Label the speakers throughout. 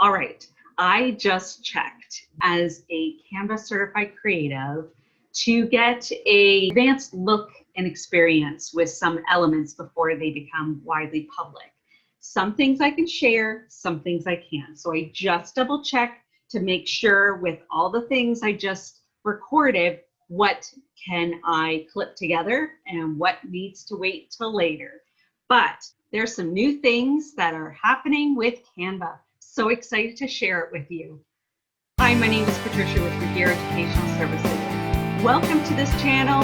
Speaker 1: All right, I just checked as a Canva Certified Creative to get an advanced look and experience with some elements before they become widely public. Some things I can share, some things I can't. So I just double check to make sure with all the things I just recorded, what can I clip together and what needs to wait till later. But there's some new things that are happening with Canva. So excited to share it with you. Hi, my name is Patricia with Regier Educational Services. Welcome to this channel.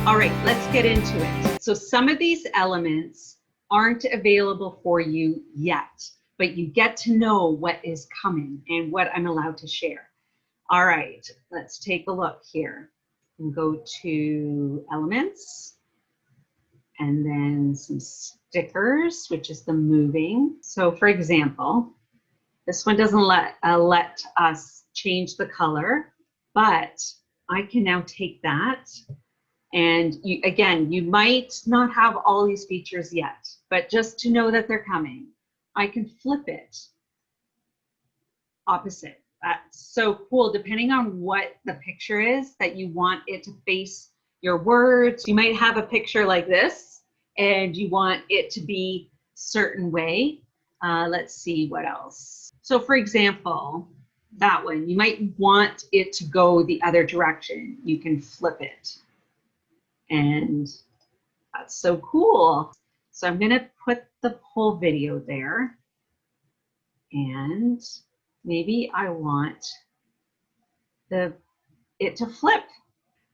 Speaker 1: All right, let's get into it. So some of these elements aren't available for you yet, but you get to know what is coming and what I'm allowed to share. All right, let's take a look here and go to elements and then some stickers, which is the moving. So for example, this one doesn't let us change the color, but I can now take that and again, you might not have all these features yet, but just to know that they're coming, I can flip it opposite. That's so cool, depending on what the picture is that you want it to face your words. You might have a picture like this and you want it to be a certain way. Let's see what else. So for example, that one, you might want it to go the other direction. You can flip it. And that's so cool. So I'm going to put the whole video there. And maybe I want it to flip.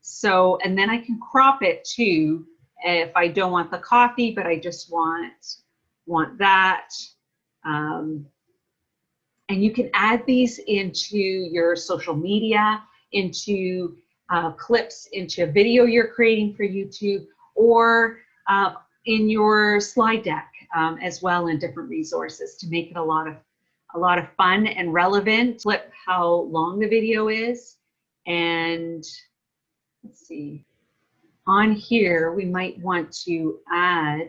Speaker 1: So, and then I can crop it too if I don't want the coffee, but I just want that. And you can add these into your social media, into clips, into a video you're creating for YouTube, or in your slide deck as well, in different resources to make it a lot of fun and relevant. Flip how long the video is, and let's see. On here, we might want to add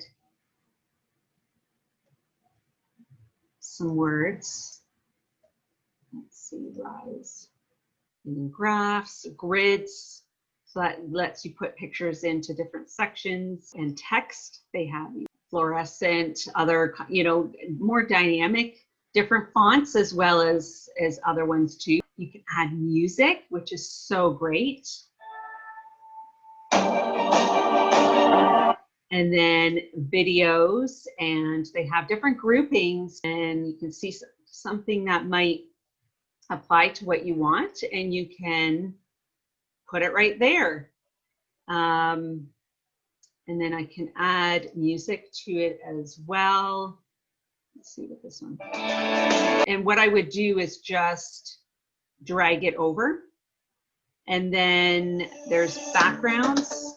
Speaker 1: some words. Let's see, rise, and graphs, grids. So that lets you put pictures into different sections, and text. They have fluorescent, other, more dynamic, different fonts as well as other ones too. You can add music, which is so great. And then videos, and they have different groupings, and you can see something that might apply to what you want, and you can put it right there. And then I can add music to it as well. Let's see what this one. And what I would do is just drag it over. And then there's backgrounds.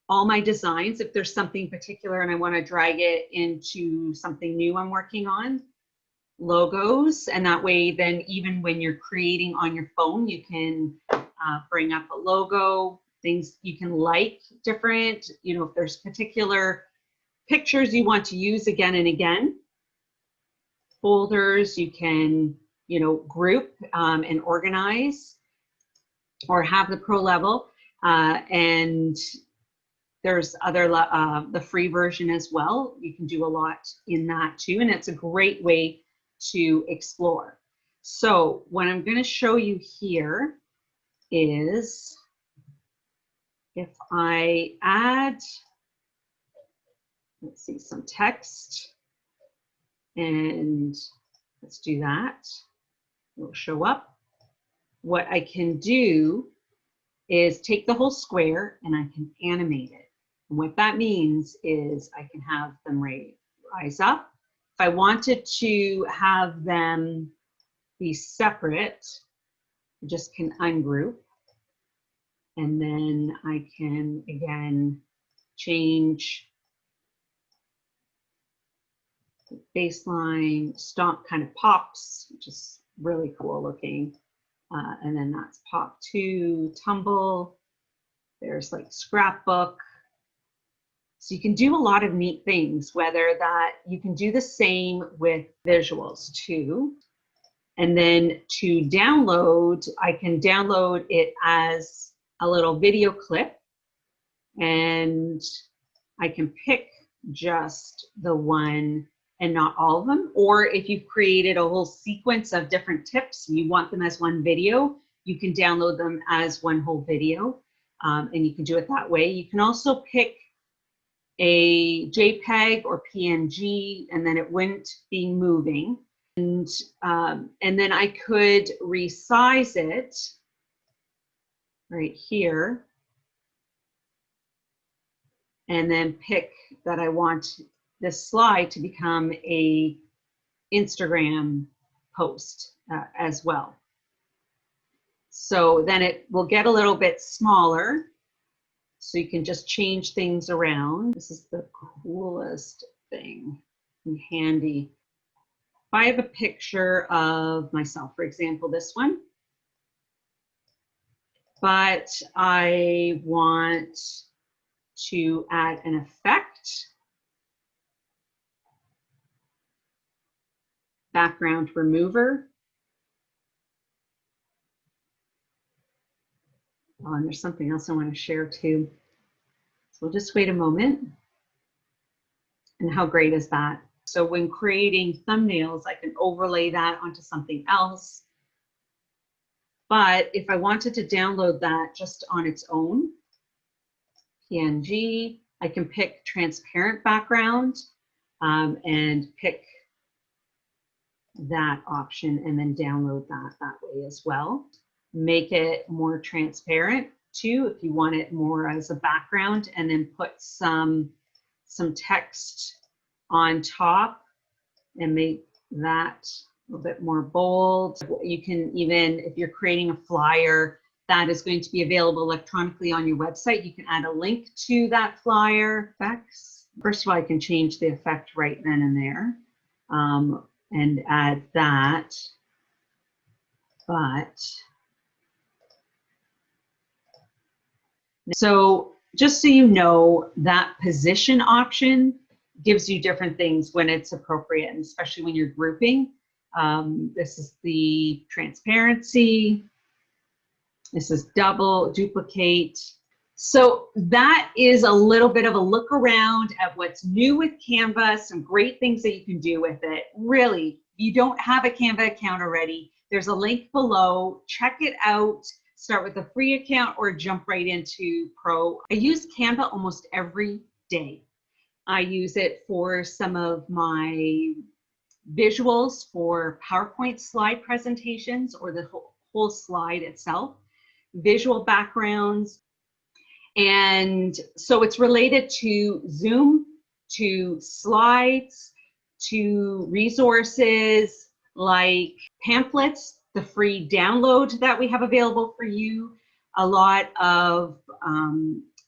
Speaker 1: All my designs, if there's something particular and I want to drag it into something new I'm working on. Logos, and that way then even when you're creating on your phone, you can bring up a logo, things you can like different, if there's particular pictures you want to use again and again. Folders you can, group and organize or have the pro level, and there's other, the free version as well. You can do a lot in that too, and it's a great way to explore. So what I'm going to show you here is if I add, let's see, some text, and let's do that. It will show up. What I can do is take the whole square and I can animate it. And what that means is I can have them rise up. If I wanted to have them be separate, I just can ungroup. And then I can, again, change the baseline, stomp kind of pops, which is really cool looking. And then that's pop 2, tumble. There's like scrapbook. So you can do a lot of neat things, whether that you can do the same with visuals too. And then to download, I can download it as a little video clip, and I can pick just the one and not all of them. Or if you've created a whole sequence of different tips and you want them as one video, you can download them as one whole video, and you can do it that way. You can also pick a JPEG or PNG, and then it wouldn't be moving. And then I could resize it right here, and then pick that I want this slide to become a Instagram post as well. So then it will get a little bit smaller, so you can just change things around. This is the coolest thing and handy. If I have a picture of myself, for example, this one, but I want to add an effect, background remover. Oh, and there's something else I want to share too. So we'll just wait a moment. And how great is that? So when creating thumbnails, I can overlay that onto something else. But if I wanted to download that just on its own, PNG, I can pick transparent background and pick that option and then download that way as well. Make it more transparent too if you want it more as a background, and then put some text on top and make that a little bit more bold. You can even, if you're creating a flyer that is going to be available electronically on your website, you can add a link to that flyer. Effects. First of all, I can change the effect right then and there and add that. But so just so you know, that position option gives you different things when it's appropriate, and especially when you're grouping. This is the transparency. This is double, duplicate. So that is a little bit of a look around at what's new with Canva, some great things that you can do with it. Really, if you don't have a Canva account already, there's a link below. Check it out. Start with a free account or jump right into Pro. I use Canva almost every day. I use it for some of my visuals for PowerPoint slide presentations or the whole slide itself, visual backgrounds. And so it's related to Zoom, to slides, to resources like pamphlets, the free download that we have available for you, a lot of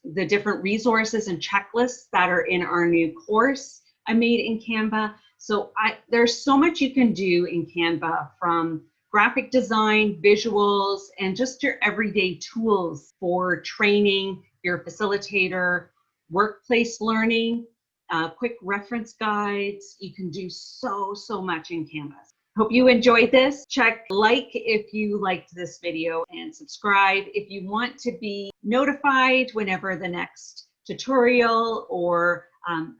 Speaker 1: the different resources and checklists that are in our new course I made in Canva. So there's so much you can do in Canva, from graphic design, visuals, and just your everyday tools for training, your facilitator, workplace learning, quick reference guides. You can do so much in Canva. Hope you enjoyed this. Check like if you liked this video, and subscribe if you want to be notified whenever the next tutorial or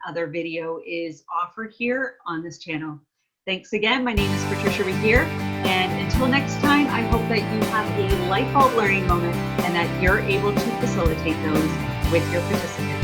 Speaker 1: other video is offered here on this channel. Thanks again. My name is Patricia Regier, and until next time, I hope that you have a light bulb learning moment and that you're able to facilitate those with your participants.